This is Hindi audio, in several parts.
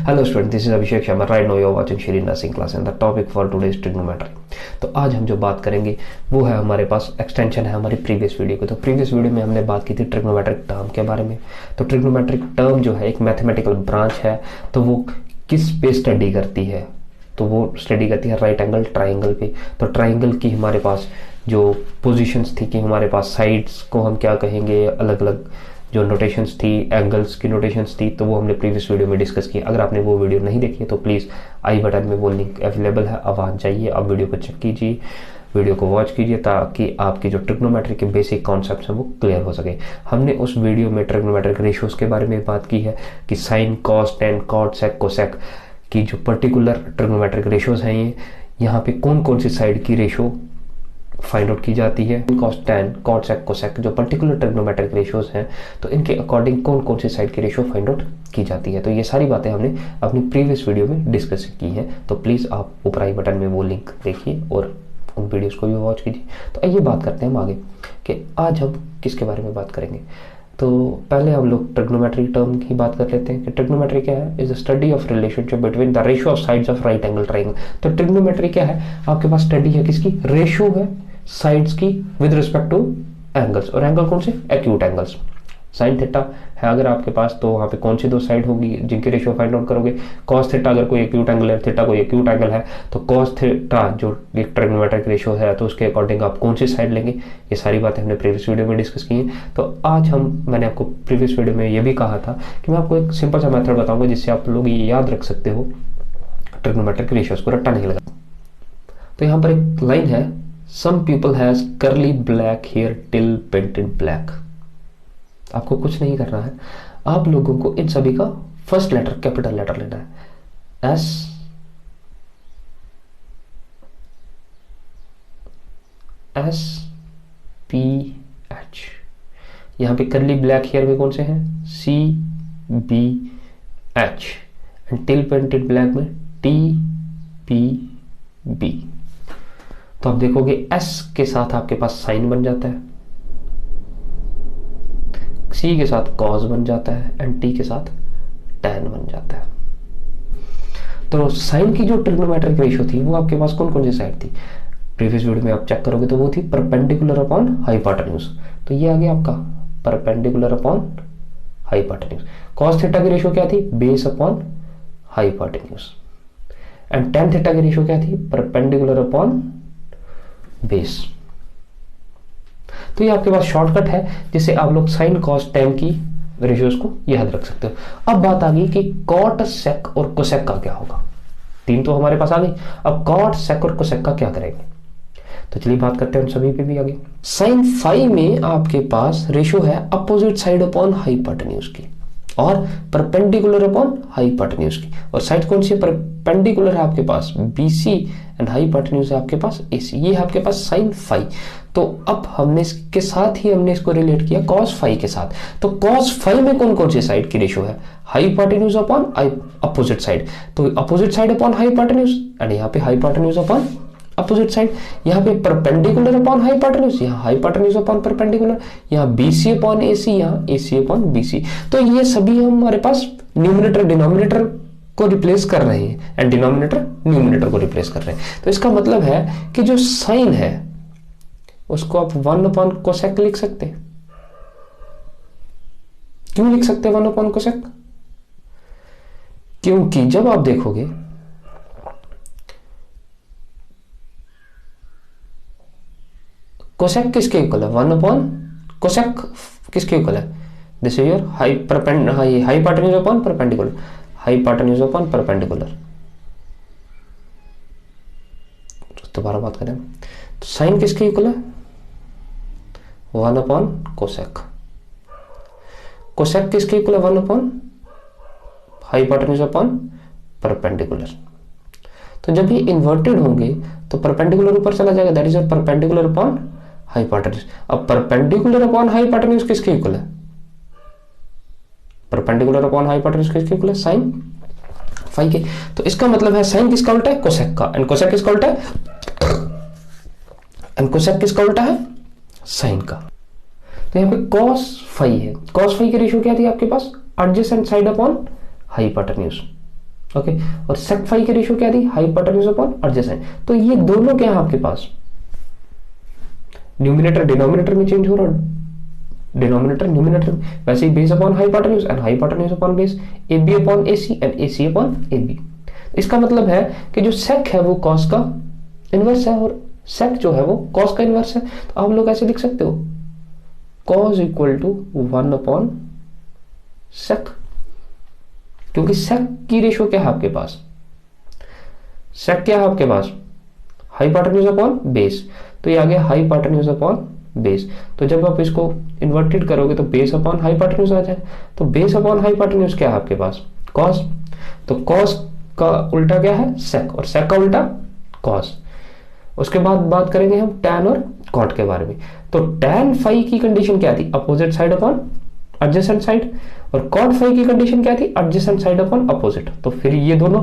Hello student, this is Abhishek Sharma. Right now you are watching Shri Nursing class and the topic for today is trigonometry. तो आज हम जो बात करेंगे वो है हमारे पास एक्सटेंशन है हमारी प्रीवियस वीडियो की। तो प्रीवियस वीडियो में हमने बात की थी ट्रिग्नोमेट्रिक टर्म के बारे में। तो ट्रिग्नोमेट्रिक टर्म जो है एक मैथमेटिकल ब्रांच है, तो वो किस पे स्टडी करती है? तो वो स्टडी करती है राइट एंगल ट्राइंगल पे। तो ट्राइंगल की हमारे पास जो पोजीशंस थी कि हमारे पास साइड्स को हम क्या कहेंगे, अलग अलग जो नोटेशंस थी, एंगल्स की नोटेशंस थी, तो वो हमने प्रीवियस वीडियो में डिस्कस किया। अगर आपने वो वीडियो नहीं देखी है तो प्लीज़ आई बटन में वो लिंक अवेलेबल है, अब वहाँ जाइए, आप वीडियो को चेक कीजिए, वीडियो को वॉच कीजिए ताकि आपकी जो ट्रिग्नोमेट्री के बेसिक कॉन्सेप्ट्स हैं वो क्लियर हो सके। हमने उस वीडियो में ट्रिग्नोमेट्रिक रेशियोज के बारे में बात की है कि साइन, कॉस, टेन, कॉट, सेक, कोसेक की जो पर्टिकुलर ट्रिग्नोमेट्रिक रेशियोज हैं, ये यहाँ पे कौन कौन सी साइड की रेशियो फाइंड आउट की जाती है। कॉस, टेन, कॉट, सेक, कोसेक जो पर्टिकुलर ट्रिग्नोमेट्रिक रेशियोज हैं, तो इनके अकॉर्डिंग कौन कौन सी साइड की रेशियो फाइंड आउट की जाती है। तो ये सारी बातें हमने अपनी प्रीवियस वीडियो में डिस्कस की हैं। तो प्लीज़ आप ऊपर आई बटन में वो लिंक देखिए और उन वीडियोस को भी वॉच कीजिए। तो आइए बात करते हैं हम आगे कि आज हम किसके बारे में बात करेंगे। तो पहले हम लोग ट्रिग्नोमेट्री टर्म की बात कर लेते हैं कि ट्रिग्नोमेट्री क्या है। Is the study of relationship between the ratio of sides of right angle triangle. तो ट्रिग्नोमेट्री क्या है? आपके पास स्टडी है किसकी? रेशियो है साइड्स की विद रिस्पेक्ट टू एंगल्स। और एंगल कौन से? Acute angles. साइन थीटा है अगर आपके पास, तो वहाँ पे कौन सी दो साइड होगी जिनकी रेशियो फाइंड आउट करोगे? कॉस थीटा अगर कोई एक्यूट एंगल है, थीटा कोई एक्यूट एंगल है, तो कॉस थीटा जो एक ट्रिग्नोमेट्रिक रेशियो है तो उसके अकॉर्डिंग आप कौन सी साइड लेंगे। ये सारी बातें हमने प्रीवियस वीडियो में डिस्कस की हैं। तो आज मैंने आपको प्रीवियस वीडियो में ये भी कहा था कि मैं आपको एक सिंपल सा मेथड बताऊंगा जिससे आप लोग ये याद रख सकते हो, ट्रिग्नोमेट्रिक रेशियोज को रट्टा नहीं लगा। तो यहाँ पर एक लाइन है, Some people has curly black hair till painted black। आपको कुछ नहीं करना है, आप लोगों को इन सभी का फर्स्ट लेटर कैपिटल लेटर लेना है, S S P H। यहां पे करली ब्लैक हेयर में कौन से हैं? C B H। And till painted black में T P B। तो आप देखोगे S के साथ आपके पास साइन बन जाता है, C के साथ कॉस बन जाता है एंड T के साथ टैन बन जाता है। तो साइन की जो ट्रिग्नोमेट्रिक रेशियो थी वो आपके पास कौन कौन सी साइड थी? प्रीवियस वीडियो में आप चेक करोगे तो वो थी परपेंडिकुलर अपॉन हाइपोटेन्यूज। तो ये आ गया आपका perpendicular upon hypotenuse. Cos theta की रेशियो क्या थी? Base upon hypotenuse. And tan theta की रेशियो क्या थी? Perpendicular upon base. तो ये आपके पास शॉर्टकट है जिससे आप लोग साइन, कॉस, टेन की रेशियोज को याद रख सकते हो। अब बात आ गई कि कॉट, सेक और कोसेक का क्या होगा। तीन तो हमारे पास आ गई, अब कॉट, सेक और कोसेक का क्या करेंगे। तो चलिए बात करते हैं उन सभी पे भी आगे। साइन फाई में आपके पास रेशियो है अपोजिट साइड अपॉन हाइपोटेन्यूज की और परपेंडिकुलर अपॉन हाइपोटेन्यूज की। और साइड कौन सी है? परपेंडिकुलर है आपके पास BC एंड हाइपोटेन्यूज है आपके पास AC। ये है आपके पास साइन फाई। तो अब हमने इसके साथ ही हमने इसको रिलेट किया कॉस फाई के साथ। तो कॉस फाई में कौन कौन सी साइड की रेशियो है? Hypotenuse upon opposite side. तो opposite side upon hypotenuse and यहाँ पे हाइपोटेन्यूज अपॉन अपोजिट साइड। यहाँ पे परपेंडिकुलर अपॉन हाइपोटेन्यूज, यहाँ हाइपोटेन्यूज अपॉन परपेंडिकुलर, यहाँ BC अपॉन AC, यहाँ AC अपॉन BC। तो ये सभी हमारे पास न्यूमरेटर डिनोमिनेटर को रिप्लेस कर रहे हैं एंड डिनोमिनेटर न्यूमरेटर को रिप्लेस कर रहे हैं। तो इसका मतलब है कि जो साइन है उसको आप 1 अपॉन कोसेक लिख सकते हैं। क्यों लिख सकते हैं 1 अपॉन कोसेक? क्योंकि जब आप देखोगे कोसेक किसके इक्वल है? 1 अपॉन कोसेक किसके इक्वल है? This is your hypotenuse upon perpendicular, hypotenuse upon perpendicular. दोबारा बात करें तो साइन किसके इक्वल है? 1 अपॉन कोसेक। कोसेक किसके इक्वल है? 1 अपॉन हाइपोटेन्यूज अपॉन परपेंडिकुलर। तो जब ये इन्वर्टेड होंगे तो परपेंडिकुलर ऊपर चला जाएगा, that is perpendicular upon hypotenuse. अब परपेंडिकुलर अपॉन हाइपोटेन्यूज किसके इक्वल है? परपेंडिकुलर अपॉन हाइपोटेन्यूज किसके इक्वल है? साइन फाई के। तो इसका मतलब है साइन किसका उल्टा है? कोसेक का। एंड कोसेक किसका उल्टा है? एंड कोसेक किसका उल्टा है? साइन का। तो यहाँ पे कॉस फाई है। कॉस फाई की रेशियो क्या थी आपके पास? Adjacent side upon hypotenuse. Okay, और सेक फाई की रेशियो क्या थी, हाइपोटेन्यूज अपॉन एडजेसेंट। तो ये दोनों क्या है आपके पास, न्यूमिनेटर डिनोमिनेटर में चेंज हो रहा है, डिनोमिनेटर न्यूमिनेटर, वैसे ही base upon hypotenuse and hypotenuse upon base, A B upon A C and A C upon A B. इसका मतलब है कि जो सेक है वो कॉस का इनवर्स है और सेक जो है वो कॉस का इनवर्स है। तो आप लोग ऐसे लिख सकते हो, cos equal to 1 upon sec, क्योंकि सेक की रेशियो क्या है आपके पास, सेक क्या है आपके पास, हाइपोटेन्यूज अपॉन बेस, तो ये आ गया हाइपोटेन्यूज अपॉन बेस। तो जब आप इसको इन्वर्टेड करोगे तो बेस अपॉन हाइपोटेन्यूज आ जाए। तो बेस अपॉन हाइपोटेन्यूज क्या है आपके पास, कॉस, तो कॉस का उल्टा क्या है, सेक, और सेक का उल्टा कॉस। उसके बाद बात करेंगे हम टैन और कॉट के बारे में। तो टैन फाई की कंडीशन क्या थी, opposite side upon adjacent side, और कॉट फाई की कंडीशन क्या थी, एडजेसेंट साइड अपॉन अपोजिट। तो फिर ये दोनों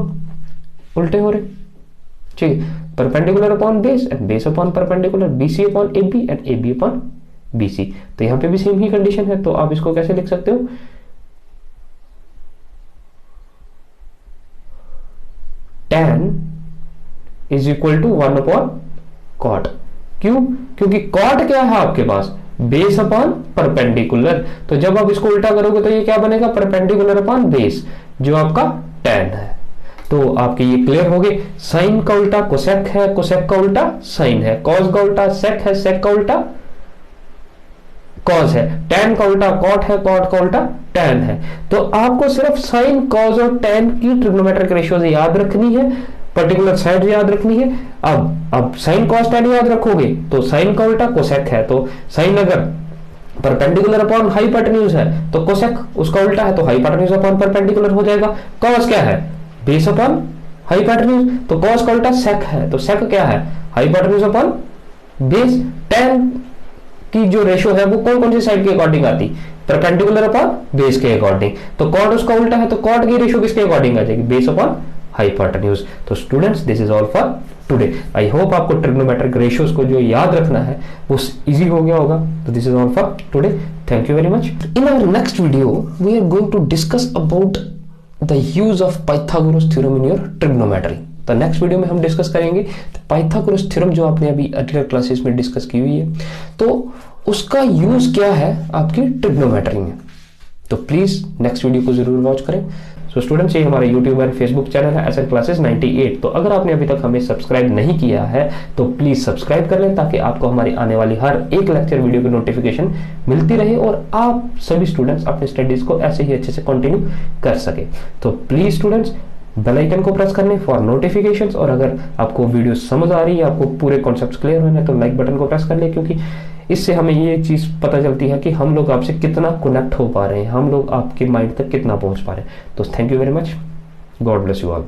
उल्टे हो रहे, ठीक है, perpendicular upon base and base upon perpendicular, BC upon AB and AB upon BC. तो यहां पे भी सेम ही कंडीशन है। तो आप इसको कैसे लिख सकते हो, tan is equal to 1 upon cot. क्यों, क्योंकि कॉट क्या है आपके पास, बेस अपॉन परपेंडिकुलर। तो जब आप इसको उल्टा करोगे तो ये क्या बनेगा, परपेंडिकुलर अपॉन बेस, जो आपका tan है। तो आपके ये क्लियर हो गए, साइन का उल्टा कोसेक है, कोसेक का उल्टा साइन है, कॉस का उल्टा सेक है, सेक का उल्टा कॉस है, टैन का उल्टा कॉट है, कॉट का उल्टा टैन है। तो आपको सिर्फ साइन, कॉस और टैन की ट्रिग्नोमेट्रिक रेशियोज याद रखनी है, पर्टिकुलर साइड याद रखनी है। अब साइन कॉस टैन याद रखोगे तो साइन का उल्टा कोसेक है, तो साइन अगर परपेंडिकुलर अपॉन हाइपोटेन्यूज है तो कोसेक उसका उल्टा है, तो हाइपोटेन्यूज अपॉन परपेंडिकुलर हो जाएगा। कॉस क्या है, बेस अपॉन हाइपोटेन्यूज, तो कॉस का उल्टा सेक है, तो सेक क्या है, हाइपोटेन्यूज अपॉन बेस। टैन की जो रेशियो है वो कौन कौन सी साइड के अकॉर्डिंग आती, परपेंडिकुलर अपॉन बेस के अकॉर्डिंग। तो कॉट उसका उल्टा है, तो कॉट की रेशियो किसके अकॉर्डिंग आ जाएगी, बेस अपॉन हाइपोटेन्यूज। तो students this is all for today. I hope आपको ट्रिग्नोमेट्रिक रेशियोज को जो याद रखना है वो इजी हो गया होगा। तो this is all for today, thank you very much. In our next video we are going to discuss about the use of Pythagoras theorem in your trigonometry. तो नेक्स्ट वीडियो में हम डिस्कस करेंगे पाइथागोरस थ्योरम, जो आपने अभी अर्लियर क्लासेस में डिस्कस की हुई है, तो उसका यूज क्या है आपकी ट्रिग्नोमेट्री में। तो प्लीज नेक्स्ट वीडियो को जरूर वॉच करें। सो स्टूडेंट्स, ये हमारा यूट्यूब और फेसबुक चैनल है SN क्लासेस 98। तो अगर आपने अभी तक हमें सब्सक्राइब नहीं किया है तो प्लीज सब्सक्राइब कर लें, ताकि आपको हमारी आने वाली हर एक लेक्चर वीडियो की नोटिफिकेशन मिलती रहे और आप सभी स्टूडेंट्स अपने स्टडीज को ऐसे ही अच्छे से कंटिन्यू कर सके। तो प्लीज स्टूडेंट्स बेल आइकन को प्रेस करने फॉर नोटिफिकेशंस, और अगर आपको वीडियो समझ आ रही है, आपको पूरे कॉन्सेप्ट्स क्लियर हुए हैं, तो लाइक बटन को प्रेस कर ले, क्योंकि इससे हमें ये चीज पता चलती है कि हम लोग आपसे कितना कनेक्ट हो पा रहे हैं, हम लोग आपके माइंड तक कितना पहुंच पा रहे हैं। तो thank you very much, God bless you all.